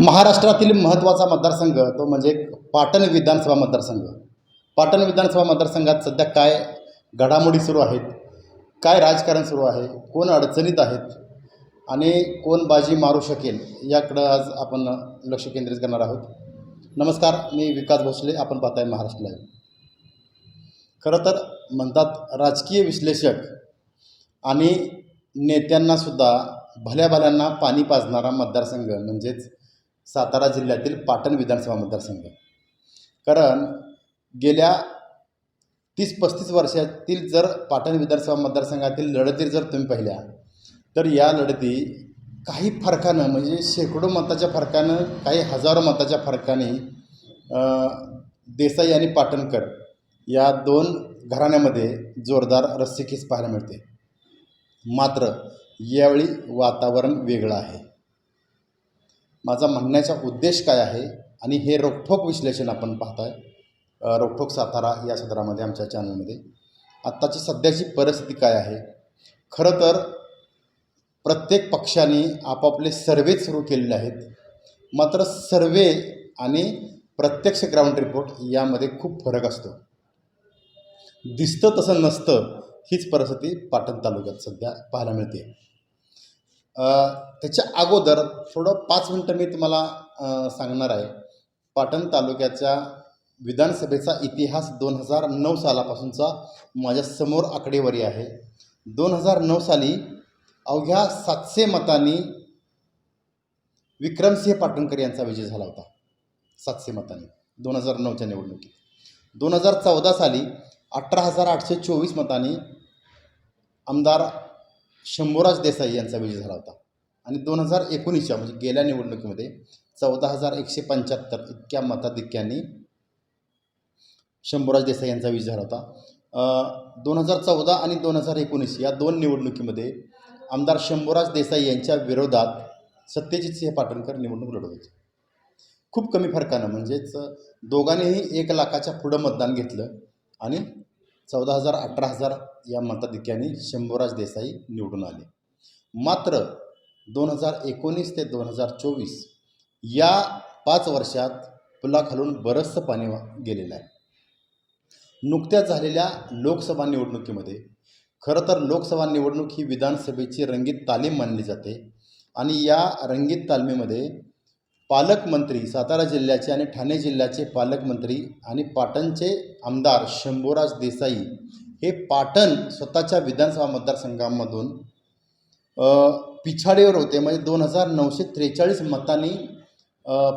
महाराष्ट्रातील महत्त्वाचा मतदारसंघ तो म्हणजे पाटण विधानसभा मतदारसंघ. पाटण विधानसभा मतदारसंघात सध्या काय घडामोडी सुरू आहेत, काय राजकारण सुरू आहे, कोण अडचणीत आहेत आणि कोण बाजी मारू शकेल याकडं आज आपण लक्ष केंद्रित करणार आहोत. नमस्कार, मी विकास भोसले, आपण पाहताय महाराष्ट्र लाईव्ह. खरं तर म्हणतात राजकीय विश्लेषक आणि नेत्यांनासुद्धा भल्याभल्यांना पाणी पाजणारा मतदारसंघ म्हणजेच सातारा जिल्ह्यातील पाटण विधानसभा मतदारसंघ. कारण गेल्या 30-35 वर्षातील जर पाटण विधानसभा मतदारसंघातील लढती जर तुम्ही पाहिल्या तर या लढती काही फरकानं म्हणजे शेकडो मताच्या फरकानं, काही हजारो मताच्या फरकाने देसाई आणि पाटणकर या दोन घराण्यामध्ये जोरदार रस्सीखेच पाहायला मिळते. मात्र यावेळी वातावरण वेगळं आहे. माझा म्हणण्याचा उद्देश काय आहे आणि हे रोखठोक विश्लेषण आपण पाहताय रोखठोक सातारा या सदरामध्ये आमच्या चॅनलमध्ये. आत्ताची सध्याची परिस्थिती काय आहे? खरं तर प्रत्येक पक्षाने आपापले सर्वे सुरू केलेले आहेत. मात्र सर्वे आणि प्रत्यक्ष ग्राउंड रिपोर्ट यामध्ये खूप फरक असतो. दिसतं तसं नसतं, हीच परिस्थिती पाटण तालुक्यात सध्या पाहायला मिळते. त्याच्या अगोदर थोडं 5 मिनटं मी तुम्हाला सांगणार आहे. पाटण तालुक्याच्या विधानसभेचा इतिहास 2009 सालापासूनचा माझ्यासमोर आकडेवारी आहे. 2009 साली अवघ्या 700 मतांनी विक्रमसिंह पाटणकर यांचा विजय झाला होता. 700 मतांनी 2009च्या निवडणुकीत. 2014 साली 18,824 मतांनी आमदार शंभूराज देसाई यांचा विजय झाला होता. आणि 2019च्या म्हणजे गेल्या निवडणुकीमध्ये 14,175 इतक्या मताधिक्यांनी शंभूराज देसाई यांचा विजय झाला होता. 2014 आणि 2019 या दोन निवडणुकीमध्ये आमदार शंभूराज देसाई यांच्या विरोधात सत्यजितसिंह पाटणकर निवडणूक लढवत होते. खूप कमी फरकानं, म्हणजेच दोघांनीही 1 लाखाच्या पुढं मतदान घेतलं आणि 14,000 18,000 या मताधिक्यांनी शंभूराज देसाई निवडून आले. मात्र 2019 ते 2024 या 5 वर्षात पुलाखालून बरंचसं पाणी गेलेलं आहे. नुकत्याच झालेल्या लोकसभा निवडणुकीमध्ये, खरं तर लोकसभा निवडणूक ही विधानसभेची रंगीत तालीम मानली जाते आणि या रंगीत तालमीमध्ये पालकमंत्री, सातारा जिल्ह्याचे आणि ठाणे जिल्ह्याचे पालकमंत्री आणि पाटणचे आमदार शंभूराज देसाई हे पाटण स्वतःच्या विधानसभा मतदारसंघामधून पिछाडीवर होते. म्हणजे 2,943 मतांनी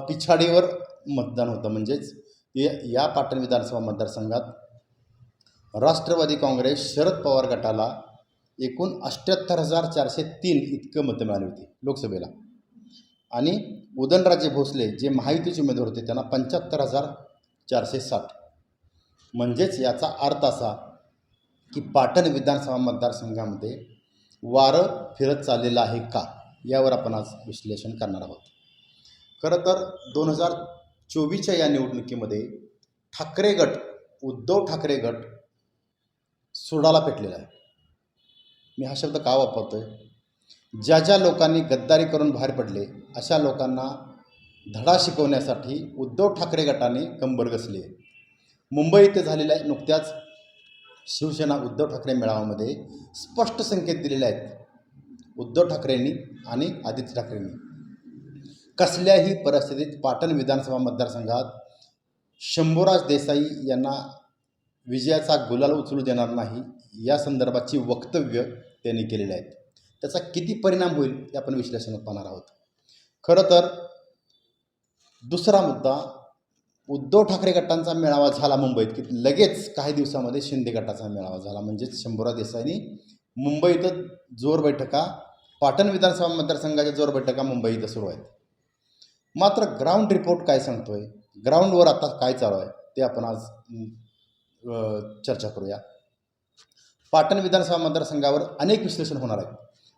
पिछाडीवर मतदान होतं. म्हणजेच या पाटण विधानसभा मतदारसंघात राष्ट्रवादी काँग्रेस शरद पवार गटाला एकूण 78,403 इतकं मतं मिळाली होती लोकसभेला. आणि उदयनराजे भोसले जे महायुतीचे उमेदवार होते त्यांना 75,460. म्हणजेच याचा अर्थ असा की पाटण विधानसभा मतदारसंघामध्ये वारं फिरत चाललेलं आहे का, यावर आपण आज विश्लेषण करणार आहोत. खरं तर 2024च्या या निवडणुकीमध्ये ठाकरे गट, उद्धव ठाकरे गट सोडाला पेटलेला आहे. मी हा शब्द का वापरतो आहे? ज्या ज्या लोकांनी गद्दारी करून बाहेर पडले अशा लोकांना धडा शिकवण्यासाठी उद्धव ठाकरे गटाने कंबर कसली आहे. मुंबई इथे झालेल्या नुकत्याच शिवसेना उद्धव ठाकरे मेळाव्यामध्ये स्पष्ट संकेत दिलेले आहेत उद्धव ठाकरेंनी आणि आदित्य ठाकरेंनी. कसल्याही परिस्थितीत पाटण विधानसभा मतदारसंघात शंभूराज देसाई यांना विजयाचा गुलाल उचलू देणार नाही या संदर्भाची वक्तव्य त्यांनी केलेले आहेत. त्याचा किती परिणाम होईल हे आपण विश्लेषणात पाहणार आहोत. खरं तर दुसरा मुद्दा, उद्धव ठाकरे गटांचा मेळावा झाला मुंबईत की लगेच काही दिवसामध्ये शिंदे गटाचा मेळावा झाला. म्हणजेच शंभूराज देसाईंनी मुंबईत जोर बैठका, पाटण विधानसभा मतदारसंघाच्या जोर बैठका मुंबईत सुरू आहेत. मात्र ग्राउंड रिपोर्ट काय सांगतोय, ग्राउंडवर आता काय चालू आहे ते आपण आज चर्चा करूया. पाटण विधानसभा मतदारसंघावर अनेक विश्लेषण होणार आहेत.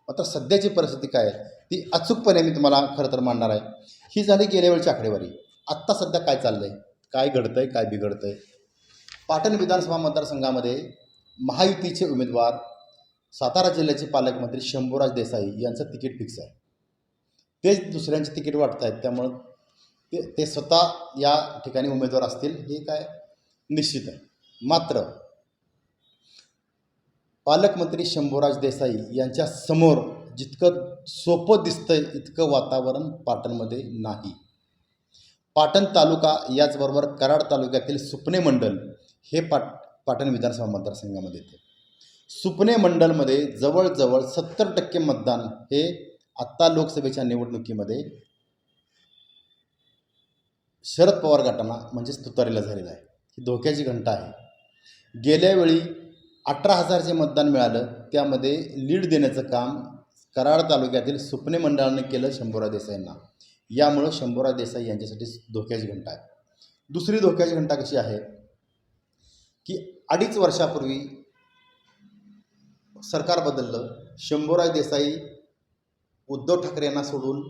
मात्र सध्याची परिस्थिती काय आहे ती अचूकपणे मी तुम्हाला खरं तर मांडणार आहे. ही झाली गेल्या वेळची आकडेवारी. आत्ता सध्या काय चाललं आहे, काय घडतं आहे, काय बिघडतं आहे. पाटण विधानसभा मतदारसंघामध्ये महायुतीचे उमेदवार सातारा जिल्ह्याचे पालकमंत्री शंभूराज देसाई यांचं तिकीट फिक्स आहे. तेच दुसऱ्यांचे तिकीट वाटत आहेत. त्यामुळं ते स्वतः या ठिकाणी उमेदवार असतील हे काय निश्चित आहे. मात्र पालकमंत्री शंभूराज देसाई यांच्या समोर जितकं सोपं दिसतंय इतकं वातावरण पाटणमध्ये नाही. पाटण तालुका याचबरोबर कराड तालुक्यातील सुपणे मंडल हे पाटण विधानसभा मतदारसंघामध्ये येते. सुपणे मंडलमध्ये जवळजवळ 70% मतदान हे आत्ता लोकसभेच्या निवडणुकीमध्ये शरद पवार गटांना म्हणजेच तुतारीला झालेला आहे. ही धोक्याची घंटा आहे. गेल्या वेळी 18,000 मतदान मिळालं, त्यामध्ये लीड देण्याचं काम कराड तालुक्यातील सुपणे मंडळाने केलं शंभूराज देसाईंना. यामुळं शंभूराज देसाई यांच्यासाठी धोक्याची घंटा आहे. दुसरी धोक्याची घंटा कशी आहे की 2.5 वर्षापूर्वी सरकार बदललं. शंभूराज देसाई उद्धव ठाकरे यांना सोडून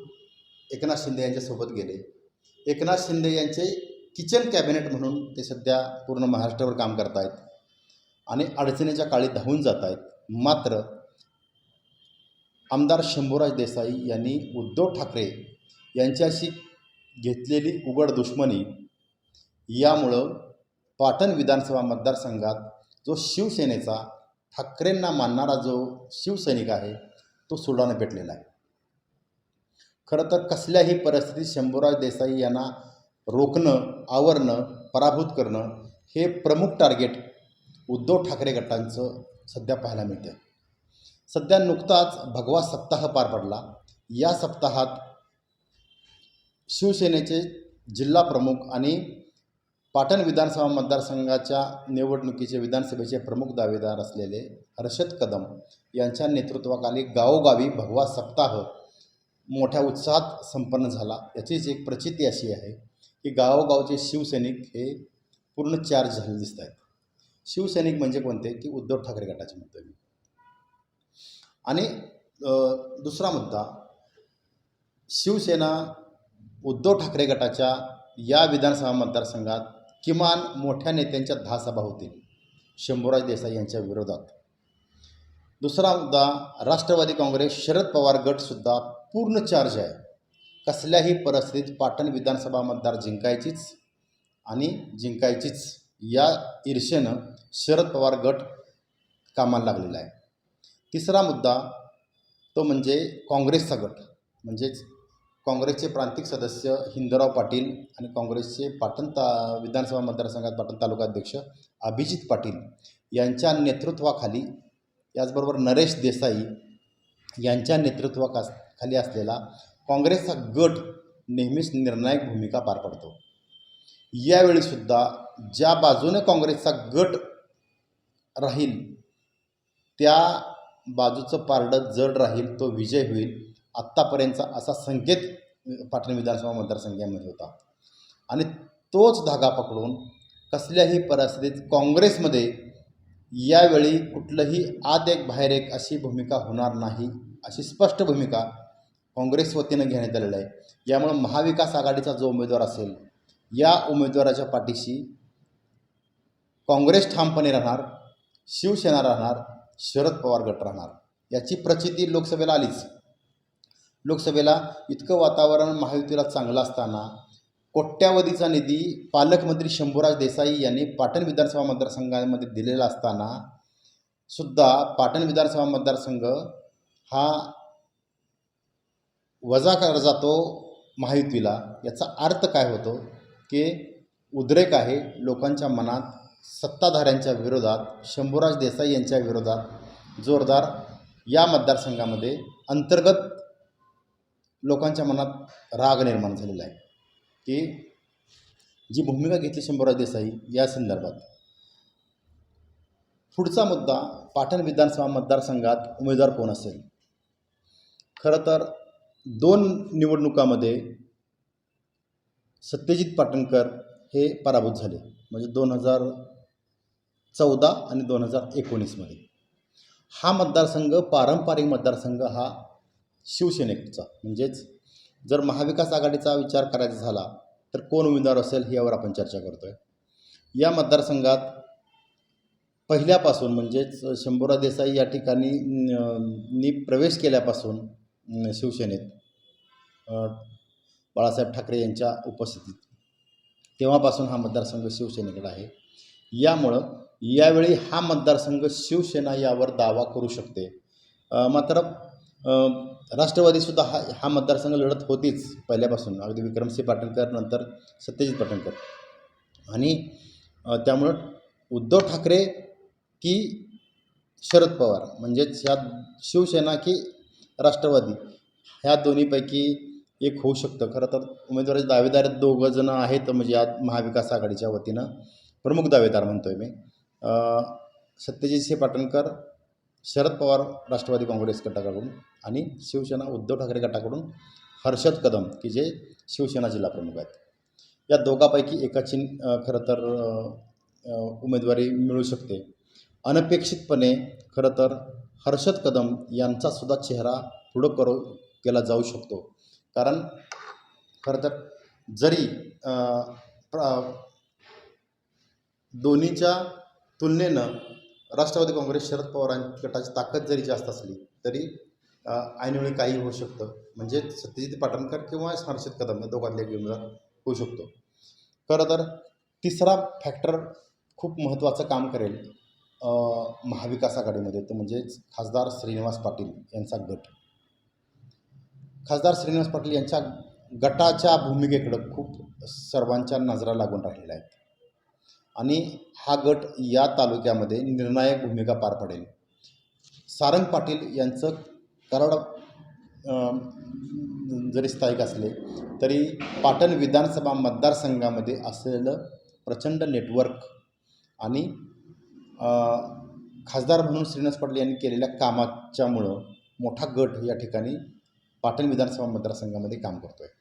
एकनाथ शिंदे यांच्यासोबत गेले. एकनाथ शिंदे यांचे किचन कॅबिनेट म्हणून ते सध्या पूर्ण महाराष्ट्रावर काम करत आहेत आणि अडचणीच्या काळी धावून जात आहेत. मात्र आमदार शंभूराज देसाई यांनी उद्धव ठाकरे यांच्याशी घेतलेली उघड दुश्मनी यामुळं पाटण विधानसभा मतदारसंघात जो शिवसेनेचा ठाकरेंना मानणारा जो शिवसैनिक आहे तो सुडानं पेटलेला आहे. खरं तर कसल्याही परिस्थितीत शंभूराज देसाई यांना रोखणं, आवरणं, पराभूत करणं हे प्रमुख टार्गेट उद्धव ठाकरे गटांचं सध्या पाहायला मिळते. सध्या नुकताच भगवा सप्ताह पार पडला. या सप्ताहात शिवसेनेचे जिल्हा प्रमुख आणि पाटण विधानसभा मतदारसंघाच्या निवडणुकीचे विधानसभेचे प्रमुख दावेदार असलेले हर्षद कदम यांच्या नेतृत्वाखाली गावोगावी भगवा सप्ताह मोठ्या उत्साहात संपन्न झाला. याचीच एक प्रचिती अशी आहे की गावोगावचे शिवसैनिक हे पूर्ण चार्ज झाले दिसत आहेत. शिवसैनिक म्हणजे कोणते की उद्धव ठाकरे गटाचे म्हणतो मी. आणि दुसरा मुद्दा, शिवसेना उद्धव ठाकरे गटाच्या या विधानसभा मतदारसंघात किमान मोठ्या नेत्यांच्या 10 सभा होतील शंभूराज देसाई यांच्या विरोधात. दुसरा मुद्दा, राष्ट्रवादी काँग्रेस शरद पवार गटसुद्धा पूर्ण चार्ज आहे. कसल्याही परिस्थितीत पाटण विधानसभा मतदार जिंकायचीच आणि जिंकायचीच या ईर्षेनं शरद पवार गट कामाला लागलेला आहे. तिसरा मुद्दा तो म्हणजे काँग्रेसचा गट, म्हणजेच काँग्रेसचे प्रांतिक सदस्य हिंदराव पाटील आणि काँग्रेसचे पाटण विधानसभा मतदारसंघात पाटण तालुका अध्यक्ष अभिजित पाटील यांच्या नेतृत्वाखाली, याचबरोबर नरेश देसाई यांच्या नेतृत्वाखाली असलेला काँग्रेसचा गट नेहमीच निर्णायक भूमिका पार पडतो. यावेळीसुद्धा ज्या बाजूने काँग्रेसचा गट राहील त्या बाजूचं पारडं जड राहील, तो विजय होईल. आत्तापर्यंतचा असा संकेत पाटण विधानसभा मतदारसंघामध्ये होता आणि तोच धागा पकडून कसल्याही परिस्थितीत काँग्रेसमध्ये यावेळी कुठलंही आत एक बाहेर एक अशी भूमिका होणार नाही, अशी स्पष्ट भूमिका काँग्रेस वतीनं घेण्यात आलेलं आहे. यामुळं महाविकास आघाडीचा जो उमेदवार असेल या उमेदवाराच्या पाठीशी काँग्रेस ठामपणे राहणार, शिवसेना राहणार, शरद पवार गट राहणार. याची प्रचिती लोकसभेला आलीच. लोकसभेला इतकं वातावरण महायुतीला चांगलं असताना कोट्यावधीचा निधी पालकमंत्री शंभूराज देसाई यांनी पाटण विधानसभा मतदारसंघामध्ये दिलेला असताना सुद्धा पाटण विधानसभा मतदारसंघ हा वजा केला जातो महायुतीला. याचा अर्थ काय होतो की उद्रेक आहे लोकांच्या मनात, सत्ताधाऱ्यांच्या विरोधात, शंभूराज देसाई यांच्या विरोधात जोरदार या मतदारसंघामध्ये अंतर्गत लोकांच्या मनात राग निर्माण झालेला आहे की जी भूमिका घेतली शंभूराज देसाई या संदर्भात. पुढचा मुद्दा, पाटण विधानसभा मतदारसंघात उमेदवार कोण असेल. खरं तर 2 निवडणुकामध्ये सत्यजित पाटणकर हे पराभूत झाले, म्हणजे 2014 आणि 2019मध्ये. हा मतदारसंघ पारंपरिक मतदारसंघ हा शिवसेनेचा, म्हणजेच जर महाविकास आघाडीचा विचार करायचा झाला तर कोण उमेदवार असेल यावर आपण चर्चा करतो आहे. या मतदारसंघात पहिल्यापासून म्हणजेच शंभूराज देसाई या ठिकाणी प्रवेश केल्यापासून शिवसेनेत बाळासाहेब ठाकरे यांच्या उपस्थितीत, तेव्हापासून हा मतदारसंघ शिवसेनेकडे आहे. यामुळं यावेळी हा मतदारसंघ शिवसेना यावर दावा करू शकते. मात्र राष्ट्रवादीसुद्धा हा मतदारसंघ लढत होतीच पहिल्यापासून, अगदी विक्रमसिंह पाटणकर नंतर सत्यजित पाटणकर. आणि त्यामुळं उद्धव ठाकरे की शरद पवार, म्हणजेच ह्या शिवसेना की राष्ट्रवादी, ह्या दोन्हीपैकी एक होऊ शकतं. खरं तर उमेदवाराचे दावेदार दोघं जण आहेत, म्हणजे या महाविकास आघाडीच्या वतीनं प्रमुख दावेदार म्हणतो आहे मी. सत्यजितसिंह पाटणकर शरद पवार राष्ट्रवादी काँग्रेस गटाकडून, आणि शिवसेना उद्धव ठाकरे गटाकडून हर्षद कदम की जे शिवसेना जिल्हा प्रमुख आहेत. या दोघांपैकी एकाची खरं तर उमेदवारी मिळू शकते. अनपेक्षितपणे खरं तर हर्षद कदम यांचासुद्धा चेहरा पुढं केला जाऊ शकतो. कारण खरं तर जरी दोन्हीच्या तुलनेनं राष्ट्रवादी काँग्रेस शरद पवार गटाची ताकद जरी जास्त असली तरी ऐनवेळी काही होऊ शकतं. म्हणजे सत्यजित पाटणकर किंवा हर्षद कदम या दोघांतले एक उमेदवार होऊ शकतो. खरं तर तिसरा फॅक्टर खूप महत्त्वाचं काम करेल महाविकास आघाडीमध्ये, तो म्हणजेच खासदार श्रीनिवास पाटील यांचा गट. खासदार श्रीनिवास पाटील यांच्या गटाच्या भूमिकेकडं खूप सर्वांच्या नजरा लागून राहिलेल्या आहेत, आणि हा गट या तालुक्यामध्ये निर्णायक भूमिका पार पडेल. सारंग पाटील यांचं कराड जरी स्थायिक असले तरी पाटण विधानसभा मतदारसंघामध्ये असलेलं प्रचंड नेटवर्क आणि खासदार म्हणून श्रीनिवास पाटील यांनी केलेल्या कामाच्यामुळं मोठा गट या ठिकाणी पाटण विधानसभा मतदारसंघामध्ये काम करतो आहे.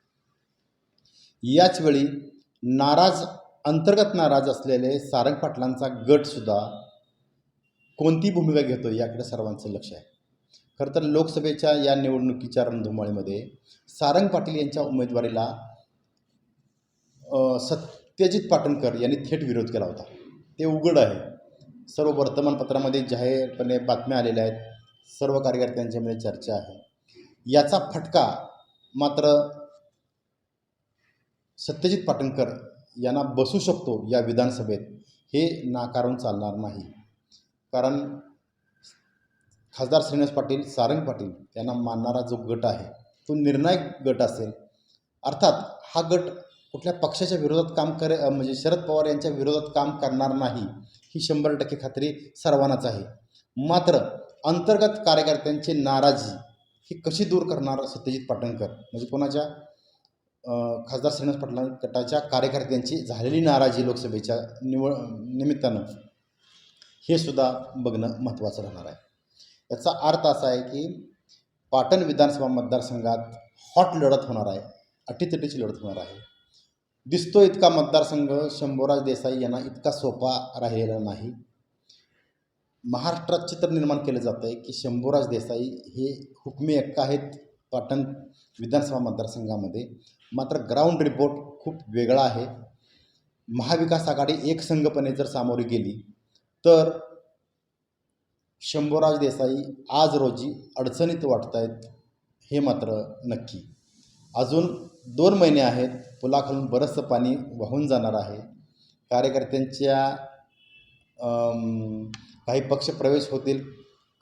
याचवेळी अंतर्गत नाराज असलेले सारंग पाटलांचा गटसुद्धा कोणती भूमिका घेतो याकडे सर्वांचं लक्ष आहे. खरं तर लोकसभेच्या या निवडणुकीच्या रणधुमाळीमध्ये सारंग पाटील यांच्या उमेदवारीला सत्यजित पाटणकर यांनी थेट विरोध केला होता. ते उघड आहे, सर्व वर्तमानपत्रामध्ये जाहीरपणे बातम्या आलेल्या आहेत, सर्व कार्यकर्त्यांच्यामध्ये चर्चा आहे. याचा फटका मात्र सत्यजित पाटणकर यांना बसू शकतो या विधानसभेत, हे नाकारून चालणार नाही. कारण खासदार श्रीनिवास पाटील, सारंग पाटील यांना मानणारा जो गट आहे तो निर्णायक गट असेल. अर्थात हा गट कुठल्या पक्षाच्या विरोधात म्हणजे शरद पवार यांच्या विरोधात काम करणार नाही, ही 100% खात्री सर्वांनाच आहे. मात्र अंतर्गत कार्यकर्त्यांची नाराजी ही कशी दूर करणार सत्यजित पाटणकर, म्हणजे कोणाच्या खासदार श्रीनिवास पाटील गटाच्या कार्यकर्त्यांची झालेली नाराजी लोकसभेच्या निमित्तानं, हे सुद्धा बघणं महत्त्वाचं राहणार आहे. याचा अर्थ असा आहे की पाटण विधानसभा मतदारसंघात हॉट लढत होणार आहे, अटीतटीची लढत होणार आहे. दिसतो इतका मतदारसंघ शंभूराज देसाई यांना इतका सोपा राहिलेला नाही. महाराष्ट्रात चित्र निर्माण केलं जातं आहे की शंभूराज देसाई हे हुकमी हक्क आहेत पाटण विधानसभा मतदारसंघामध्ये. मात्र ग्राउंड रिपोर्ट खूप वेगळा आहे. महाविकास आघाडी एकसंघपणे जर सामोरी गेली तर शंभूराज देसाई आज रोजी अडचणीत वाटत आहेत, हे मात्र नक्की. अजून 2 महिने आहेत, पुलाखालून बरंचसं पाणी वाहून जाणार आहे. कार्यकर्त्यांच्या काही पक्ष प्रवेश होतील,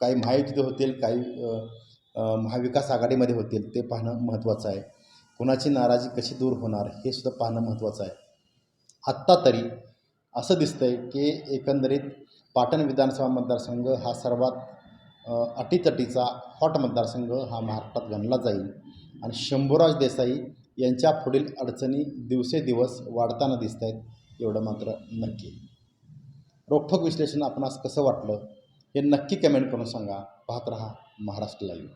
काही महायुतीत होतील, काही महाविकास आघाडीमध्ये होतील, ते पाहणं महत्त्वाचं आहे. कुणाची नाराजी कशी दूर होणार हे सुद्धा पाहणं महत्त्वाचं आहे. आत्ता तरी असं दिसतंय की एकंदरीत पाटण विधानसभा मतदारसंघ हा सर्वात अटीतटीचा हॉट मतदारसंघ हा महाराष्ट्रात गणला जाईल, आणि शंभूराज देसाई यांच्या पुढील अडचणी दिवसेदिवस वाढताना दिसत आहेत, एवढं मात्र नक्की. रोखठोक विश्लेषण आपणास कसं वाटलं हे नक्की कमेंट करून सांगा. पाहत रहा महाराष्ट्र लाईव्ह.